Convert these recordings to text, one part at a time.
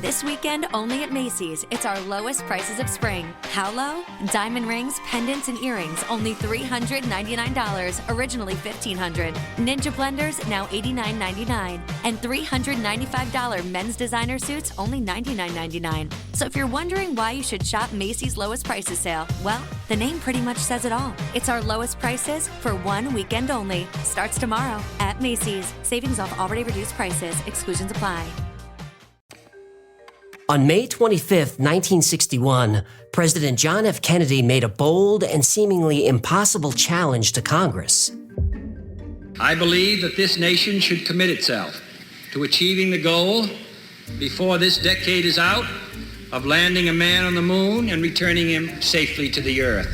This weekend, only at Macy's, it's our lowest prices of spring. How low? Diamond rings, pendants, and earrings, only $399, originally $1,500. Ninja blenders, now $89.99. And $395 men's designer suits, only $99.99. So if you're wondering why you should shop Macy's lowest prices sale, well, the name pretty much says it all. It's our lowest prices for one weekend only. Starts tomorrow at Macy's. Savings off already reduced prices. Exclusions apply. On May 25, 1961, President John F. Kennedy made a bold and seemingly impossible challenge to Congress. I believe that this nation should commit itself to achieving the goal, before this decade is out, of landing a man on the moon and returning him safely to the Earth.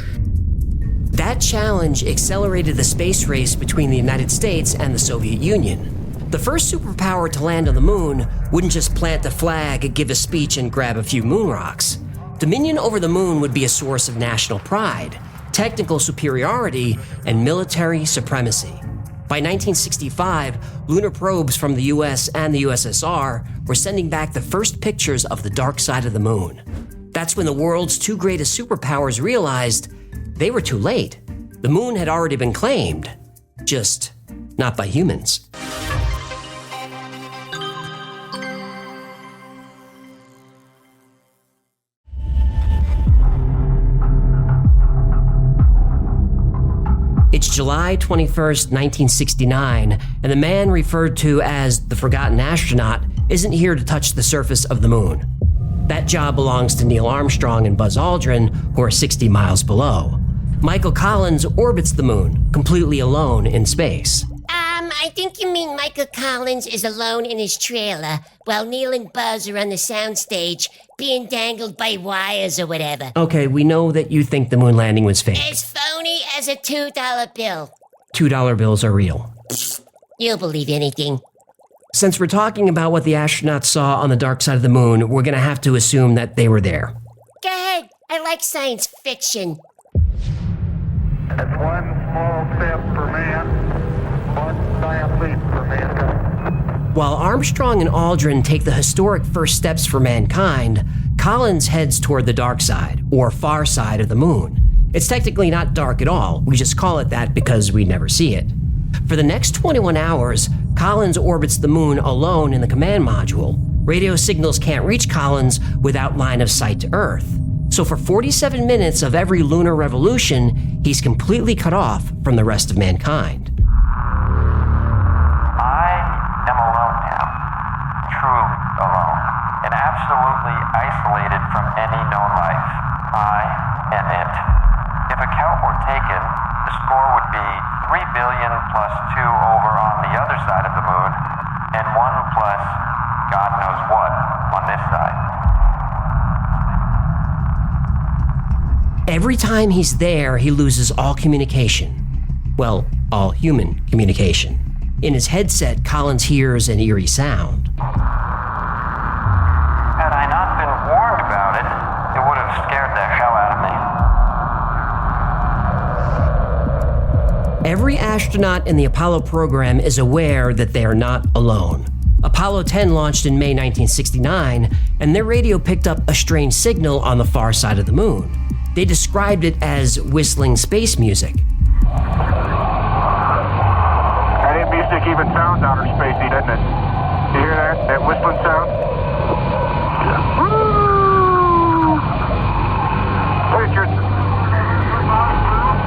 That challenge accelerated the space race between the United States and the Soviet Union. The first superpower to land on the moon wouldn't just plant the flag, give a speech, and grab a few moon rocks. Dominion over the moon would be a source of national pride, technical superiority, and military supremacy. By 1965, lunar probes from the US and the USSR were sending back the first pictures of the dark side of the moon. That's when the world's two greatest superpowers realized they were too late. The moon had already been claimed, just not by humans. It's July 21st, 1969, and the man referred to as the Forgotten Astronaut isn't here to touch the surface of the moon. That job belongs to Neil Armstrong and Buzz Aldrin, who are 60 miles below. Michael Collins orbits the moon, completely alone in space. I think you mean Michael Collins is alone in his trailer, while Neil and Buzz are on the soundstage, being dangled by wires or whatever. Okay, we know that you think the moon landing was fake. As phony as a $2 bill. $2 bills are real. You'll believe anything. Since we're talking about what the astronauts saw on the dark side of the moon, we're gonna have to assume that they were there. Go ahead. I like science fiction. That's one small step for man, one giant leap for mankind. While Armstrong and Aldrin take the historic first steps for mankind, Collins heads toward the dark side, or far side of the moon. It's technically not dark at all, we just call it that because we never see it. For the next 21 hours, Collins orbits the moon alone in the command module. Radio signals can't reach Collins without line of sight to Earth. So for 47 minutes of every lunar revolution, he's completely cut off from the rest of mankind. I am alone now, truly alone, and absolutely isolated from any known life. I and it. If a count were taken, the score would be 3 billion plus 2 over on the other side of the moon, and 1 plus God knows what on this side. Every time he's there, he loses all communication. Well, all human communication. In his headset, Collins hears an eerie sound. Had I not been warned about it, it would have scared the hell out of me. Every astronaut in the Apollo program is aware that they are not alone. Apollo 10 launched in May 1969, and their radio picked up a strange signal on the far side of the moon. They described it as whistling space music. That music even sounds outer spacey, doesn't it? You hear that? That whistling sound? Richard.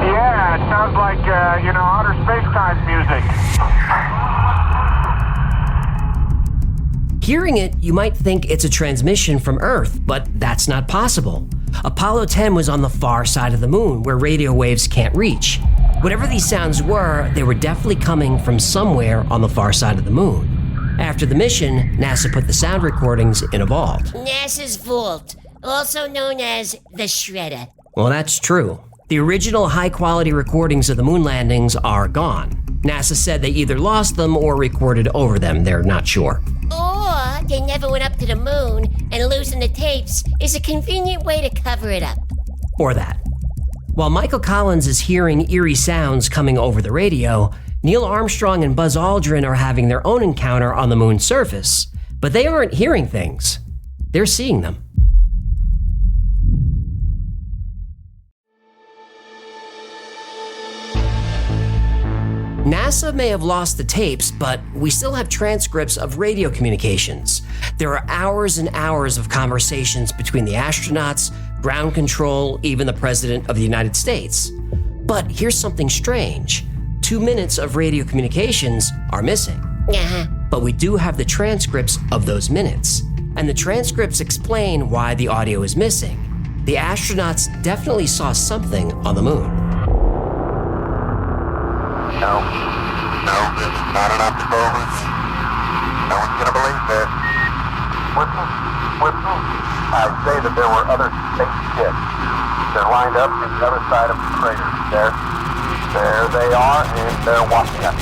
Yeah, it sounds like, outer space-time music. Hearing it, you might think it's a transmission from Earth, but that's not possible. Apollo 10 was on the far side of the moon, where radio waves can't reach. Whatever these sounds were, they were definitely coming from somewhere on the far side of the moon. After the mission, NASA put the sound recordings in a vault. NASA's vault, also known as the Shredder. Well, that's true. The original high-quality recordings of the moon landings are gone. NASA said they either lost them or recorded over them, they're not sure. Or they never went up to the moon, and losing the tapes is a convenient way to cover it up. Or that. While Michael Collins is hearing eerie sounds coming over the radio, Neil Armstrong and Buzz Aldrin are having their own encounter on the moon's surface, but they aren't hearing things. they're seeing them. NASA may have lost the tapes, but we still have transcripts of radio communications. There are hours and hours of conversations between the astronauts, ground control, even the President of the United States. But here's something strange. 2 minutes of radio communications are missing. But we do have the transcripts of those minutes. And the transcripts explain why the audio is missing. The astronauts definitely saw something on the moon. No, there's not enough to go over. No one's gonna believe that. Whistle. I say that there were other spaceships. They're lined up on the other side of the crater. There they are, and they're watching us.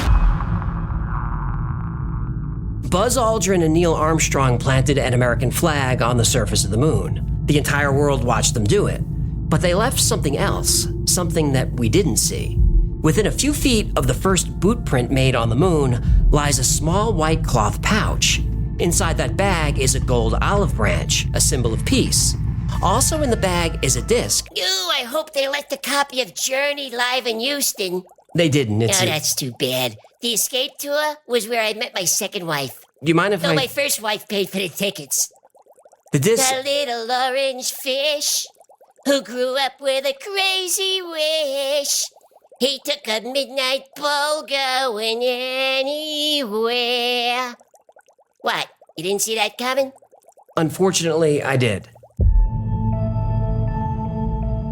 Buzz Aldrin and Neil Armstrong planted an American flag on the surface of the moon. The entire world watched them do it. But they left something else, something that we didn't see. Within a few feet of the first boot print made on the moon lies a small white cloth pouch. Inside that bag is a gold olive branch, a symbol of peace. Also in the bag is a disc. Ooh, I hope they left a copy of Journey live in Houston. They didn't. That's too bad. The escape tour was where I met my second wife. Do you mind if my first wife paid for the tickets. The disc... The little orange fish who grew up with a crazy wish. He took a midnight bowl going anywhere. What? You didn't see that coming? Unfortunately, I did.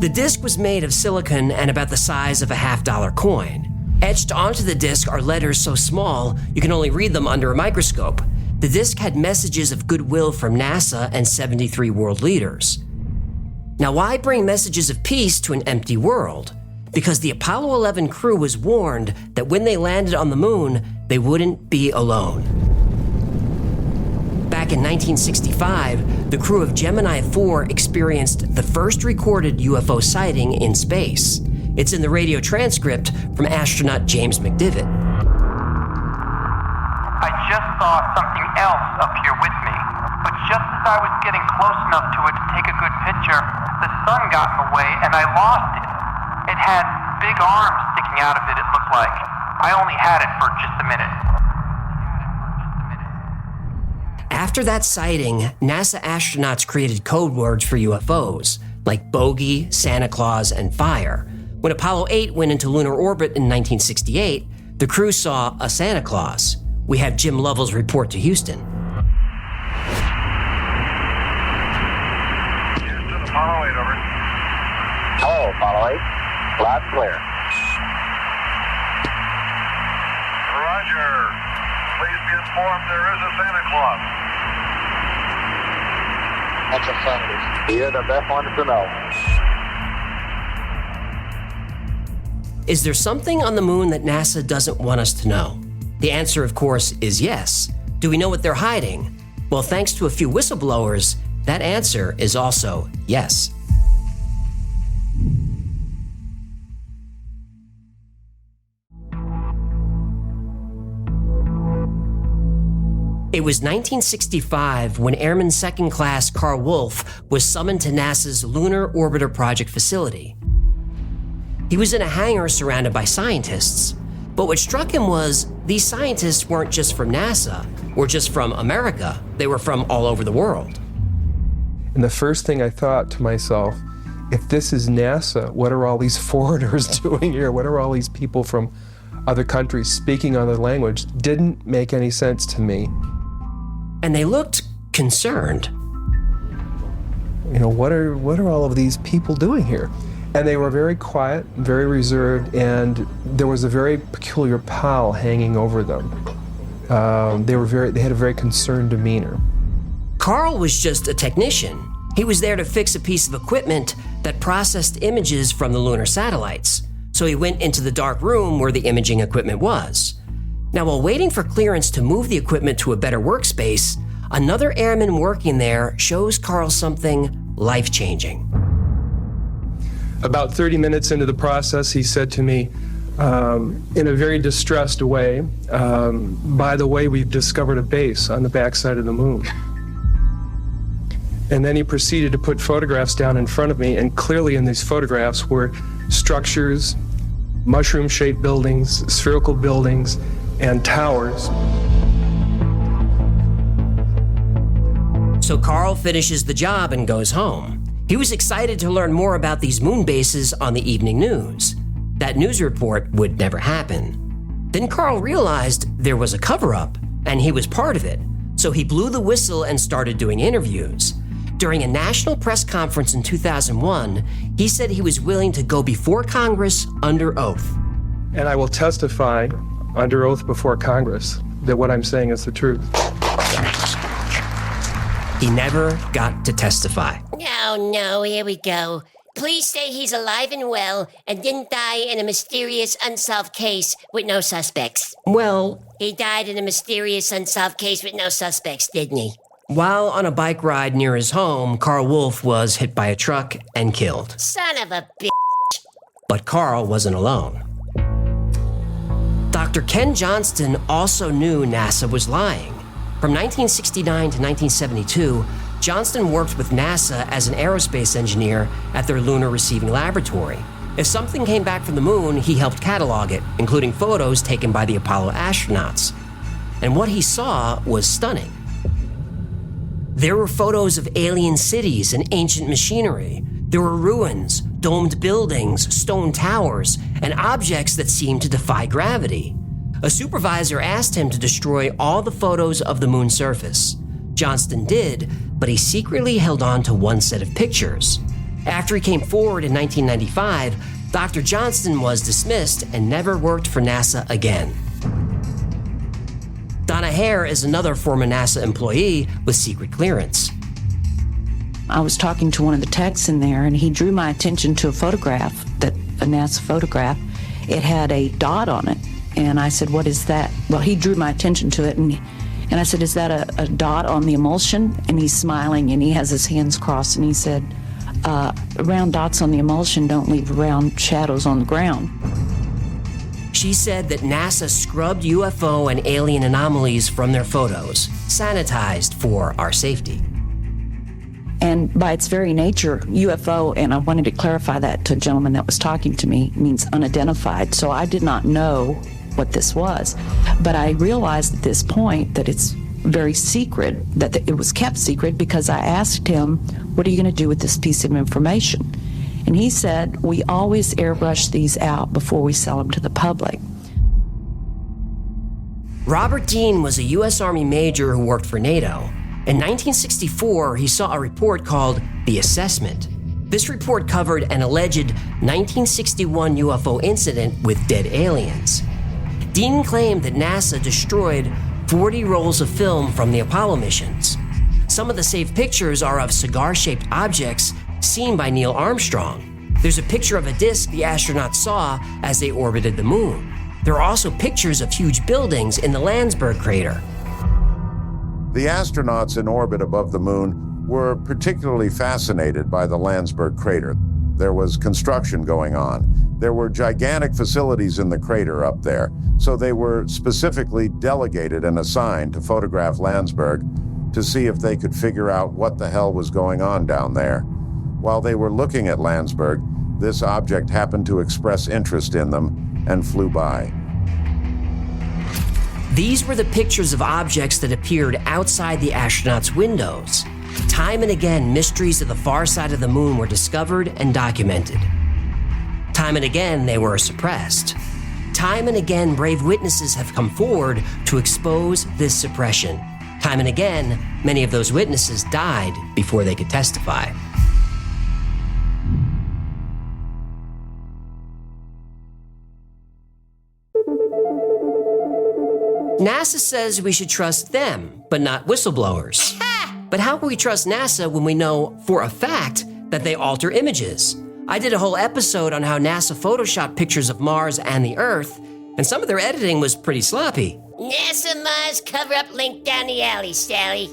The disc was made of silicon and about the size of a $50 coin. Etched onto the disc are letters so small you can only read them under a microscope. The disc had messages of goodwill from NASA and 73 world leaders. Now, why bring messages of peace to an empty world? Because the Apollo 11 crew was warned that when they landed on the moon, they wouldn't be alone. Back in 1965, the crew of Gemini 4 experienced the first recorded UFO sighting in space. It's in the radio transcript from astronaut James McDivitt. I just saw something else up here with me, but just as I was getting close enough to it to take a good picture, the sun got in the way and I lost it. It had big arms sticking out of it looked like. I only had it for just a minute. After that sighting, NASA astronauts created code words for UFOs, like bogey, Santa Claus, and fire. When Apollo 8 went into lunar orbit in 1968, the crew saw a Santa Claus. We have Jim Lovell's report to Houston. Houston, Apollo 8, over. Hello, Apollo 8. Loud and clear. Roger. Please be informed there is a Santa Claus. That's affirmative. You're the best one to know. Is there something on the moon that NASA doesn't want us to know? The answer, of course, is yes. Do we know what they're hiding? Well, thanks to a few whistleblowers, that answer is also yes. It was 1965 when Airman Second Class Carl Wolf was summoned to NASA's Lunar Orbiter Project facility. He was in a hangar surrounded by scientists, but what struck him was these scientists weren't just from NASA or just from America, they were from all over the world. And the first thing I thought to myself, if this is NASA, what are all these foreigners doing here? What are all these people from other countries speaking other language? Didn't make any sense to me. And they looked concerned. You know, what are all of these people doing here? And they were very quiet, very reserved, and there was a very peculiar pall hanging over them. They had a very concerned demeanor. Carl was just a technician. He was there to fix a piece of equipment that processed images from the lunar satellites. So he went into the dark room where the imaging equipment was. Now, while waiting for clearance to move the equipment to a better workspace, another airman working there shows Carl something life-changing. About 30 minutes into the process, he said to me, in a very distressed way, by the way, we've discovered a base on the backside of the moon. And then he proceeded to put photographs down in front of me, and clearly in these photographs were structures, mushroom-shaped buildings, spherical buildings, and towers. So Carl finishes the job and goes home. He was excited to learn more about these moon bases on the evening news. That news report would never happen. Then Carl realized there was a cover-up, and he was part of it. So he blew the whistle and started doing interviews. During a national press conference in 2001, he said he was willing to go before Congress under oath. And I will testify under oath before Congress that what I'm saying is the truth. He never got to testify. No, here we go. Please say he's alive and well and didn't die in a mysterious unsolved case with no suspects. Well, He died in a mysterious unsolved case with no suspects, didn't he? while on a bike ride near his home, Carl Wolf was hit by a truck and killed. Son of a bitch. But Carl wasn't alone. Dr. Ken Johnston also knew NASA was lying. From 1969 to 1972, Johnston worked with NASA as an aerospace engineer at their Lunar Receiving Laboratory. If something came back from the moon, he helped catalog it, including photos taken by the Apollo astronauts. And what he saw was stunning. There were photos of alien cities and ancient machinery. There were ruins, domed buildings, stone towers, and objects that seemed to defy gravity. A supervisor asked him to destroy all the photos of the moon's surface. Johnston did, but he secretly held on to one set of pictures. After he came forward in 1995, Dr. Johnston was dismissed and never worked for NASA again. Donna Hare is another former NASA employee with secret clearance. I was talking to one of the techs in there, and he drew my attention to a photograph, a NASA photograph. It had a dot on it, and I said, "What is that?" Well, he drew my attention to it, and I said, "Is that a dot on the emulsion?" And he's smiling, and he has his hands crossed, and he said, "Round dots on the emulsion don't leave round shadows on the ground." She said that NASA scrubbed UFO and alien anomalies from their photos, sanitized for our safety. And by its very nature, UFO, and I wanted to clarify that to a gentleman that was talking to me, means unidentified. So I did not know what this was. But I realized at this point that it's very secret, that it was kept secret, because I asked him, "What are you going to do with this piece of information?" And he said, "We always airbrush these out before we sell them to the public." Robert Dean was a U.S. Army major who worked for NATO. In 1964, he saw a report called The Assessment. This report covered an alleged 1961 UFO incident with dead aliens. Dean claimed that NASA destroyed 40 rolls of film from the Apollo missions. Some of the saved pictures are of cigar-shaped objects seen by Neil Armstrong. There's a picture of a disk the astronauts saw as they orbited the moon. There are also pictures of huge buildings in the Landsberg crater. The astronauts in orbit above the moon were particularly fascinated by the Landsberg crater. There was construction going on. There were gigantic facilities in the crater up there, so they were specifically delegated and assigned to photograph Landsberg to see if they could figure out what the hell was going on down there. While they were looking at Landsberg, this object happened to express interest in them and flew by. These were the pictures of objects that appeared outside the astronauts' windows. Time and again, mysteries of the far side of the moon were discovered and documented. Time and again, they were suppressed. Time and again, brave witnesses have come forward to expose this suppression. Time and again, many of those witnesses died before they could testify. NASA says we should trust them, but not whistleblowers. But how can we trust NASA when we know for a fact that they alter images? I did a whole episode on how NASA photoshopped pictures of Mars and the Earth, and some of their editing was pretty sloppy. NASA Mars cover-up link down the alley, Sally.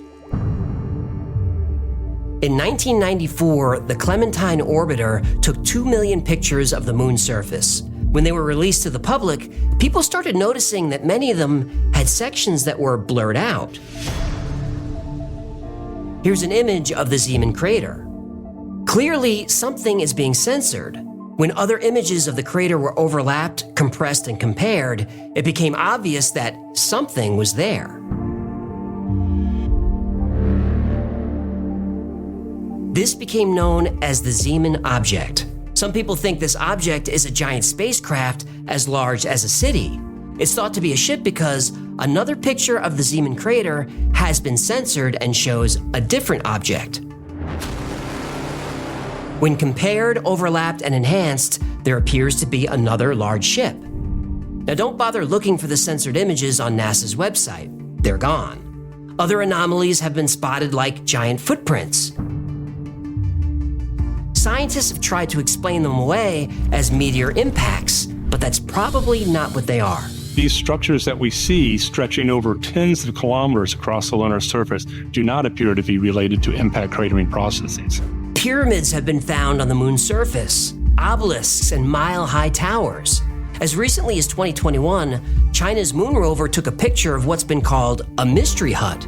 In 1994, the Clementine orbiter took 2 million pictures of the moon's surface. When they were released to the public, people started noticing that many of them had sections that were blurred out. Here's an image of the Zeeman crater. Clearly, something is being censored. When other images of the crater were overlapped, compressed, and compared, it became obvious that something was there. This became known as the Zeeman object. Some people think this object is a giant spacecraft as large as a city. It's thought to be a ship because another picture of the Zeeman crater has been censored and shows a different object. When compared, overlapped, and enhanced, there appears to be another large ship. Now, don't bother looking for the censored images on NASA's website. They're gone. Other anomalies have been spotted like giant footprints. Scientists have tried to explain them away as meteor impacts, but that's probably not what they are. These structures that we see stretching over tens of kilometers across the lunar surface do not appear to be related to impact cratering processes. Pyramids have been found on the moon's surface, obelisks and mile-high towers. As recently as 2021, China's moon rover took a picture of what's been called a mystery hut.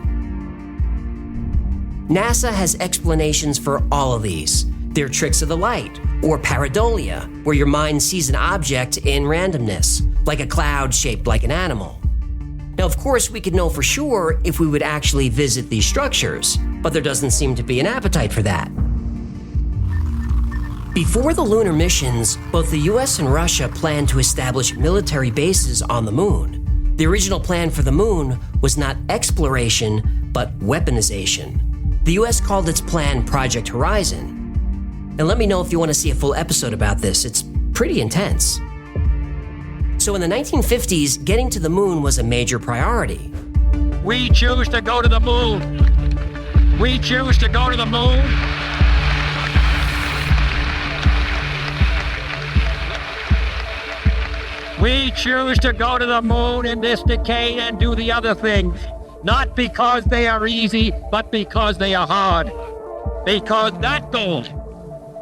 NASA has explanations for all of these. They're tricks of the light, or pareidolia, where your mind sees an object in randomness, like a cloud shaped like an animal. Now, of course, we could know for sure if we would actually visit these structures, but there doesn't seem to be an appetite for that. Before the lunar missions, both the US and Russia planned to establish military bases on the moon. The original plan for the moon was not exploration, but weaponization. The US called its plan Project Horizon. And let me know if you want to see a full episode about this. It's pretty intense. So in the 1950s, getting to the moon was a major priority. We choose to go to the moon. We choose to go to the moon. We choose to go to the moon in this decade and do the other things. Not because they are easy, but because they are hard. Because that goal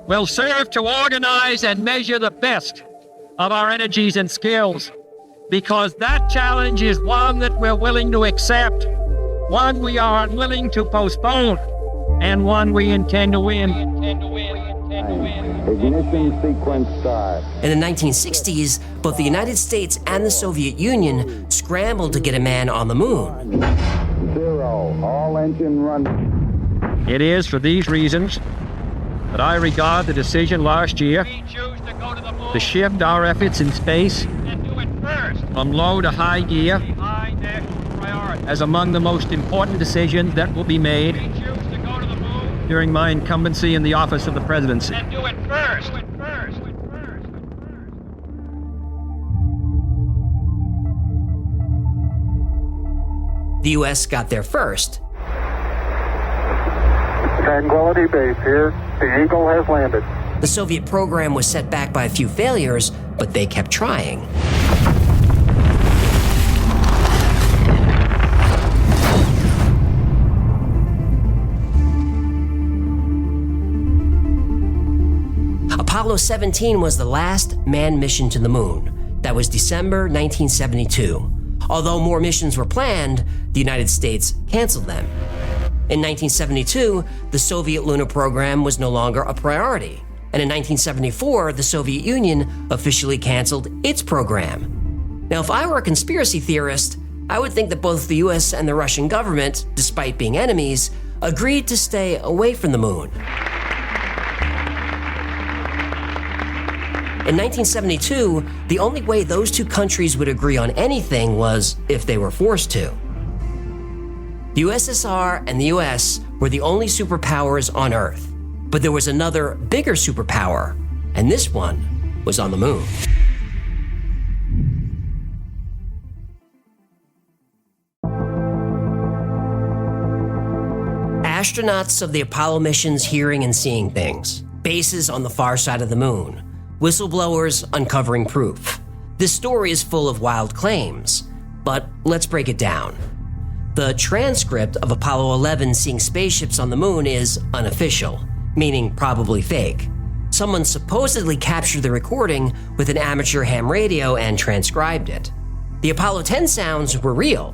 will serve to organize and measure the best of our energies and skills. Because that challenge is one that we're willing to accept, one we are unwilling to postpone, and one we intend to win. Ignition sequence start. In the 1960s, both the United States and the Soviet Union scrambled to get a man on the moon. 0, all engine run. It is for these reasons that I regard the decision last year to shift our efforts in space from low to high gear as among the most important decisions that will be made during my incumbency in the office of the presidency. The US got there first. Tranquility Base here. The Eagle has landed. The Soviet program was set back by a few failures, but they kept trying. Apollo 17 was the last manned mission to the moon. That was December 1972. Although more missions were planned, the United States canceled them. In 1972, the Soviet lunar program was no longer a priority. And in 1974, the Soviet Union officially canceled its program. Now, if I were a conspiracy theorist, I would think that both the US and the Russian government, despite being enemies, agreed to stay away from the moon. In 1972, the only way those two countries would agree on anything was if they were forced to. The USSR and the US were the only superpowers on Earth, but there was another bigger superpower, and this one was on the moon. Astronauts of the Apollo missions hearing and seeing things, bases on the far side of the moon, whistleblowers uncovering proof. This story is full of wild claims, but let's break it down. The transcript of Apollo 11 seeing spaceships on the moon is unofficial, meaning probably fake. Someone supposedly captured the recording with an amateur ham radio and transcribed it. The Apollo 10 sounds were real.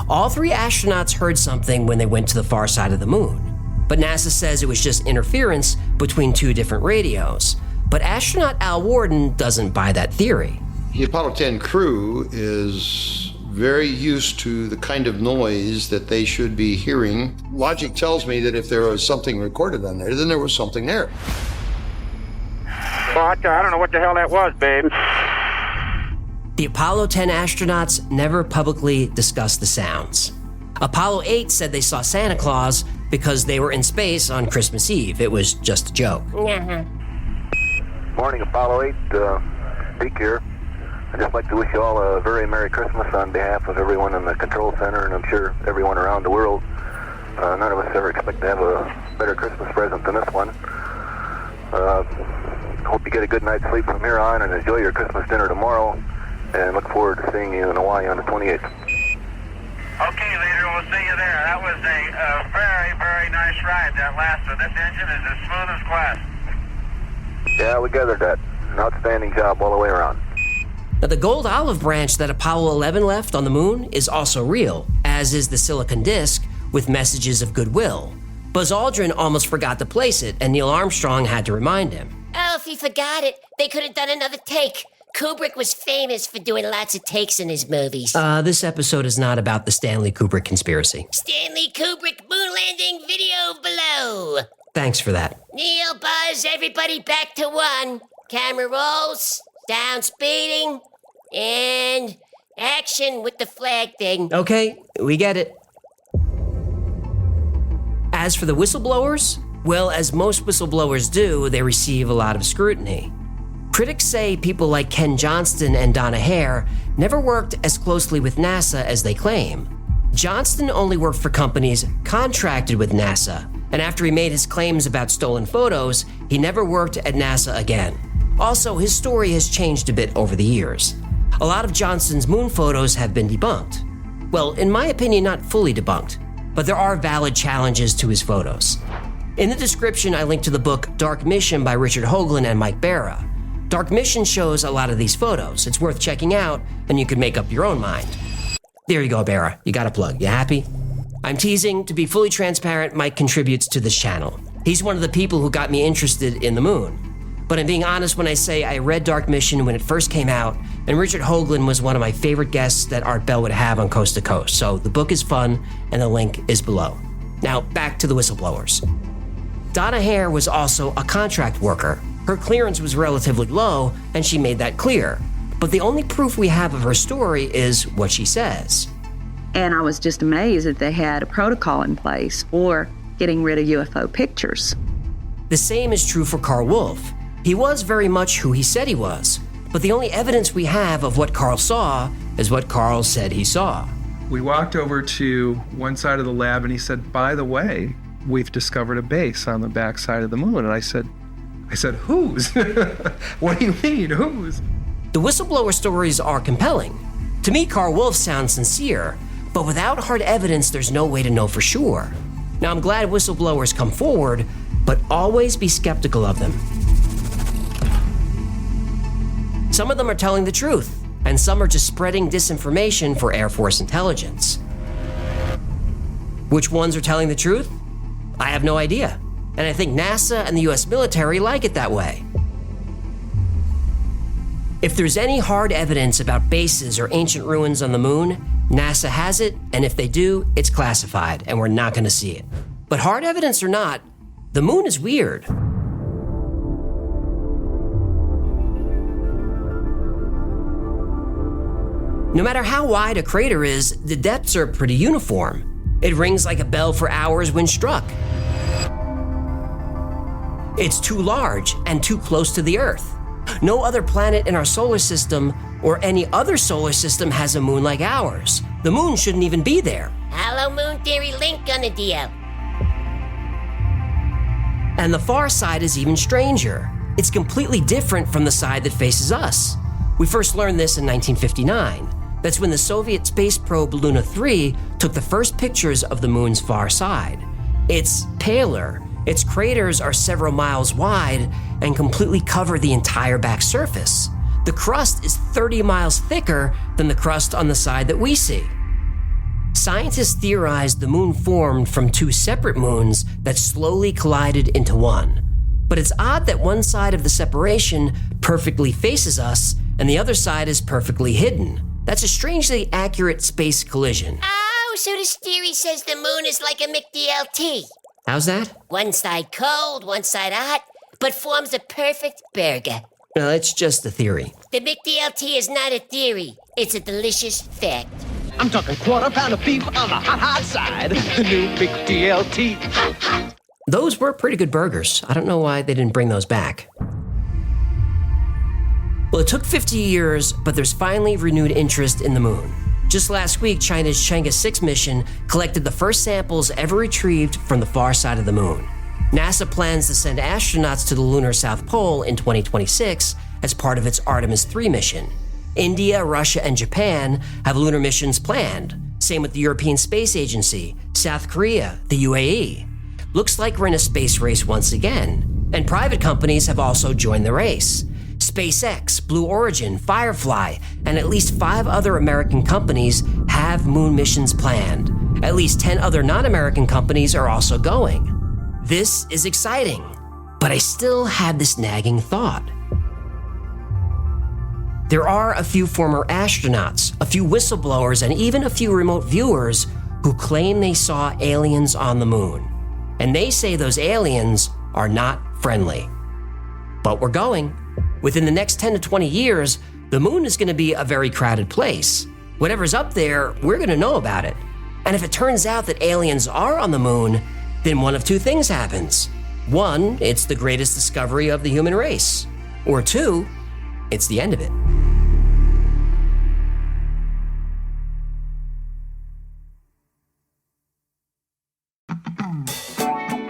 All 3 astronauts heard something when they went to the far side of the moon. But NASA says it was just interference between 2 different radios. But astronaut Al Warden doesn't buy that theory. The Apollo 10 crew is very used to the kind of noise that they should be hearing. Logic tells me that if there was something recorded on there, then there was something there. Well, I don't know what the hell that was, babe. The Apollo 10 astronauts never publicly discussed the sounds. Apollo 8 said they saw Santa Claus because they were in space on Christmas Eve. It was just a joke. Morning, Apollo 8. Deke here. I'd just like to wish you all a very Merry Christmas on behalf of everyone in the control center, and I'm sure everyone around the world. None of us ever expect to have a better Christmas present than this one. Hope you get a good night's sleep from here on and enjoy your Christmas dinner tomorrow, and look forward to seeing you in Hawaii on the 28th. Okay, leader, we'll see you there. That was a very, very nice ride, that last one. This engine is as smooth as glass. Yeah, we gathered that. An outstanding job all the way around. Now, the gold olive branch that Apollo 11 left on the moon is also real, as is the silicon disc with messages of goodwill. Buzz Aldrin almost forgot to place it, and Neil Armstrong had to remind him. Oh, if he forgot it, they could have done another take. Kubrick was famous for doing lots of takes in his movies. This episode is not about the Stanley Kubrick conspiracy. Stanley Kubrick moon landing video below. Thanks for that. Neil, Buzz, everybody back to 1. Camera rolls, down speeding, and action with the flag thing. Okay, we get it. As for the whistleblowers, well, as most whistleblowers do, they receive a lot of scrutiny. Critics say people like Ken Johnston and Donna Hare never worked as closely with NASA as they claim. Johnston only worked for companies contracted with NASA, and after he made his claims about stolen photos, he never worked at NASA again. Also, his story has changed a bit over the years. A lot of Johnston's moon photos have been debunked. Well, in my opinion, not fully debunked, but there are valid challenges to his photos. In the description, I link to the book Dark Mission by Richard Hoagland and Mike Barra. Dark Mission shows a lot of these photos. It's worth checking out, and you can make up your own mind. There you go, Barra. You got a plug. You happy? I'm teasing. To be fully transparent, Mike contributes to this channel. He's one of the people who got me interested in the moon. But I'm being honest when I say I read Dark Mission when it first came out, and Richard Hoagland was one of my favorite guests that Art Bell would have on Coast to Coast. So the book is fun, and the link is below. Now, back to the whistleblowers. Donna Hare was also a contract worker. Her clearance was relatively low, and she made that clear. But the only proof we have of her story is what she says. And I was just amazed that they had a protocol in place for getting rid of UFO pictures. The same is true for Carl Wolf. He was very much who he said he was, but the only evidence we have of what Carl saw is what Carl said he saw. We walked over to one side of the lab and he said, by the way, we've discovered a base on the back side of the moon. And I said, whose? What do you mean, whose? The whistleblower stories are compelling. To me, Carl Wolf sounds sincere, but without hard evidence, there's no way to know for sure. Now, I'm glad whistleblowers come forward, but always be skeptical of them. Some of them are telling the truth, and some are just spreading disinformation for Air Force intelligence. Which ones are telling the truth? I have no idea, and I think NASA and the US military like it that way. If there's any hard evidence about bases or ancient ruins on the moon, NASA has it, and if they do, it's classified, and we're not going to see it. But hard evidence or not, the moon is weird. No matter how wide a crater is, the depths are pretty uniform. It rings like a bell for hours when struck. It's too large and too close to the Earth. No other planet in our solar system or any other solar system has a moon like ours. The moon shouldn't even be there. Hello, Moon Theory link on the deal. And the far side is even stranger. It's completely different from the side that faces us. We first learned this in 1959. That's when the Soviet space probe Luna 3 took the first pictures of the moon's far side. It's paler. Its craters are several miles wide and completely cover the entire back surface. The crust is 30 miles thicker than the crust on the side that we see. scientists theorized the moon formed from two separate moons that slowly collided into one. But it's odd that one side of the separation perfectly faces us and the other side is perfectly hidden. That's a strangely accurate space collision. Oh, so this theory says the moon is like a McDLT. How's that? One side cold, one side hot, but forms a perfect burger. No, it's just a theory. The McDLT is not a theory. It's a delicious fact. I'm talking quarter pound of beef on the hot side. The new McDLT. Those were pretty good burgers. I don't know why they didn't bring those back. Well, it took 50 years, but there's finally renewed interest in the moon. Just last week, China's Chang'e 6 mission collected the first samples ever retrieved from the far side of the moon. NASA plans to send astronauts to the lunar South Pole in 2026 as part of its Artemis 3 mission. India, Russia, and Japan have lunar missions planned. Same with the European Space Agency, South Korea, the UAE. Looks like we're in a space race once again. And private companies have also joined the race. SpaceX, Blue Origin, Firefly, and at least 5 other American companies have moon missions planned. At least 10 other non-American companies are also going. This is exciting, but I still had this nagging thought. There are a few former astronauts, a few whistleblowers, and even a few remote viewers who claim they saw aliens on the moon. And they say those aliens are not friendly. But we're going. Within the next 10 to 20 years, the moon is going to be a very crowded place. Whatever's up there, we're going to know about it. And if it turns out that aliens are on the moon, then one of two things happens. One, it's the greatest discovery of the human race. Or two, it's the end of it.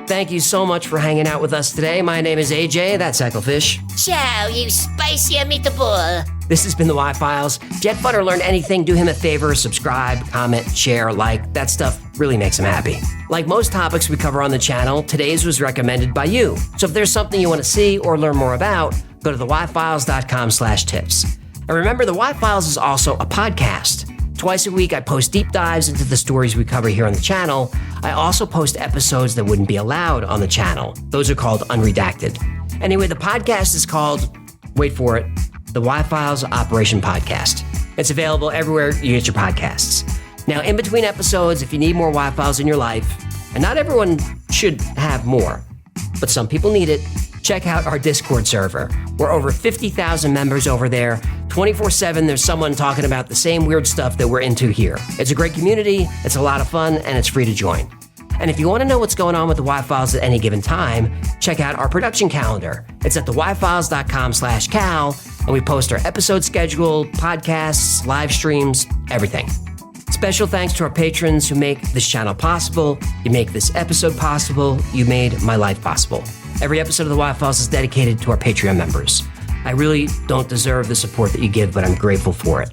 Thank you so much for hanging out with us today. My name is AJ, that's Ecclefish. Ciao, you spicy meatball. This has been the Y-Files. If you had fun or learned anything, do him a favor, subscribe, comment, share, like. That stuff really makes him happy. Like most topics we cover on the channel, today's was recommended by you. So if there's something you want to see or learn more about, go to theyfiles.com/tips. And remember, the Y-Files is also a podcast. Twice a week, I post deep dives into the stories we cover here on the channel. I also post episodes that wouldn't be allowed on the channel. Those are called unredacted. Anyway, the podcast is called, wait for it, the Y-Files Operation Podcast. It's available everywhere you get your podcasts. Now, in between episodes, if you need more Y-Files in your life, and not everyone should have more, but some people need it, check out our Discord server. We're over 50,000 members over there. 24/7, there's someone talking about the same weird stuff that we're into here. It's a great community, it's a lot of fun, and it's free to join. And if you want to know what's going on with the Y-Files at any given time, check out our production calendar. It's at theyfiles.com/cal, and we post our episode schedule, podcasts, live streams, everything. Special thanks to our patrons who make this channel possible. You make this episode possible. You made my life possible. Every episode of the Y-Files is dedicated to our Patreon members. I really don't deserve the support that you give, but I'm grateful for it.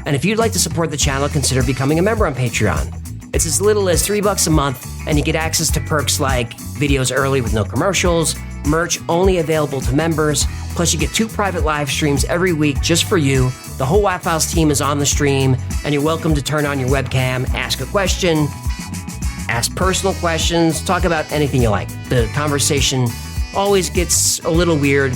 And if you'd like to support the channel, consider becoming a member on Patreon. It's as little as $3 a month, and you get access to perks like videos early with no commercials, merch only available to members, plus you get 2 private live streams every week just for you. The whole Y-Files team is on the stream, and you're welcome to turn on your webcam, ask a question, ask personal questions, talk about anything you like. The conversation always gets a little weird,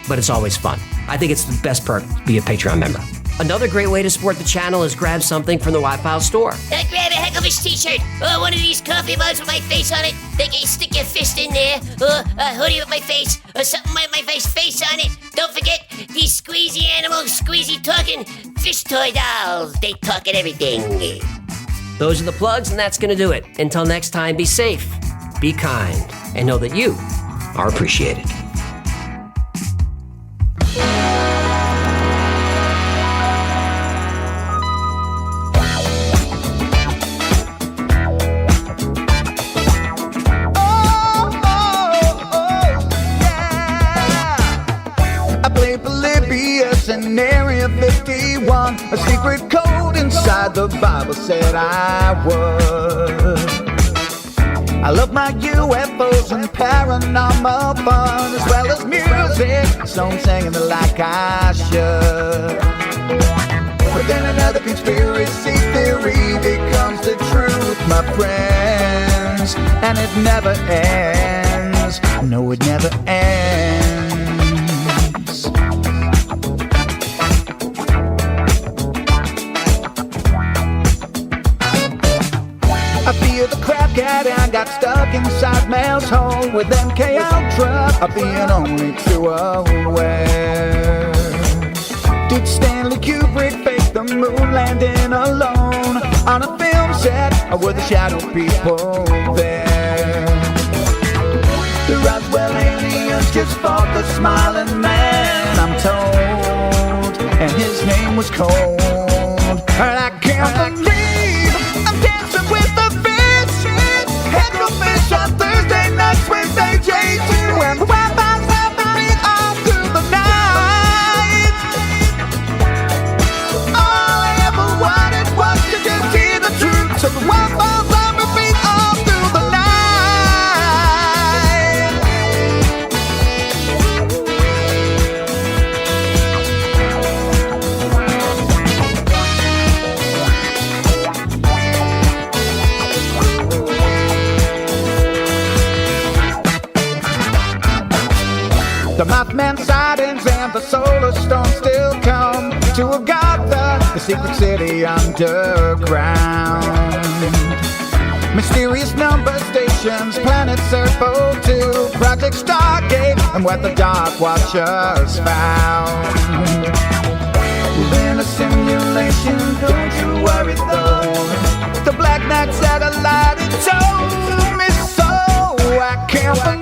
but it's always fun. I think it's the best perk to be a Patreon member. Another great way to support the channel is grab something from the Y-Files store. Grab a Hecklefish t-shirt, or one of these coffee mugs with my face on it. They can stick your fist in there, or a hoodie with my face, or something with my face on it. Don't forget these squeezy animals, squeezy talking fish toy dolls. They talk at everything. Those are the plugs, and that's going to do it. Until next time, be safe, be kind, and know that you are appreciated. In Area 51, a secret code inside the Bible said I would. I love my UFOs and paranormal fun, as well as music, so I'm singing it like I should. But then another conspiracy theory becomes the truth, my friends. And it never ends. No, it never ends. I feel the crap cat and got stuck inside Mel's hole with MK Ultra being only too aware. Did Stanley Kubrick fake the moon landing alone on a film set, or were the shadow people there? The Roswell aliens just fought the smiling man, I'm told, and his name was Cold. And I can't believe I'm dancing with the fish. Head to fish on Thursday nights with AJ2, and the Wi-Fi's helping me all through the night. All I ever wanted was to just hear the truth, so the Wi-Fi's on repeat all through the night. The Mothman sightings and the solar storm still come to Agatha, the secret city underground. Mysterious number stations, planets Earth 02, Project Stargate, and what the Dark Watchers found. We're in a simulation, don't you worry though. The Black Knight satellite, it told me so. I can't believe